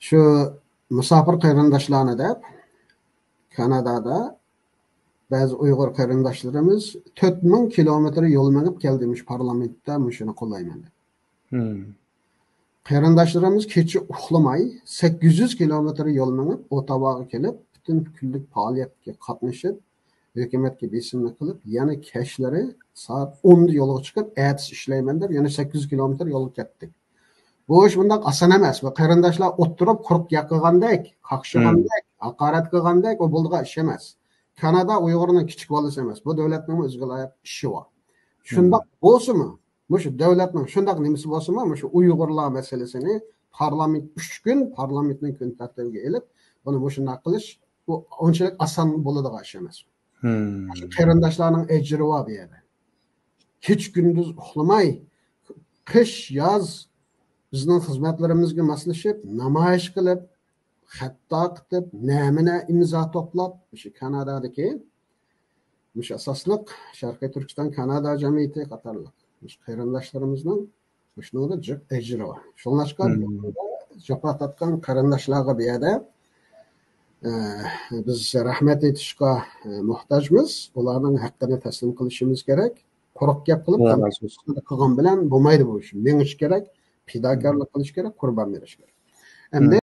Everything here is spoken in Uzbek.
Şu musafir qarindoshlarni deb Kanadada bazı Uyg'ur qarindoshlarimiz 4000 kilometr yo'l minib keldimiş parlamentda shuni qo'llayman deb. Qarindoshlarimiz kecha uxlamay 800 kilometr yo'l minib Ottawaga kelib, butun kunlik faoliyatga qatnashib, hukumatga besimni qilib, yana keshlari soat 10 yo'lga chiqib, ertasi ishlayman deb, yana 800 kilometr yo'lga ketdik. Bu ish bundoq oson emas. Va qarindoshlar o'tirib quruq yaqigandek, qaqshigandek, haqorat qilgandek o bo'ldigan ish emas. Kanada Uyg'urning kichik bolasi emas. Bu davlatning o'zgalar ishi bor. Shundoq bo'lsa-mi? Shu davlatning shundoq nimasi bo'lsa-mi, shu Uyg'urlar masalasini parlament 3 kun parlamentning kun tartibiga elib, buni shundoq qilish bu unchalik oson bo'ladigan ish emas. Shu qarindoshlarning ejri bor bu yerda. Kech kunduz uxlamay, qish, yoz bizning xizmatlarimizga moslashib, namoyish qilib, xato qilib, namina imzo to'plab, shu Kanadadagi shu asosliq Sharqiy Turkiston Kanada jamiyati qatorliq qarindoshlarimizning shuningda jiq ejri bor. Shunlashqa javob tatgan qarindoshlarga bu yerda biz rahmat aytishga muhtojmiz. Ularning haqqini taslim qilishimiz kerak. Quruq gap qilib qilgan bilan bo'lmaydi bu ish. Mengish kerak, fidokorlik qilish kerak, qurbon berish kerak. Endi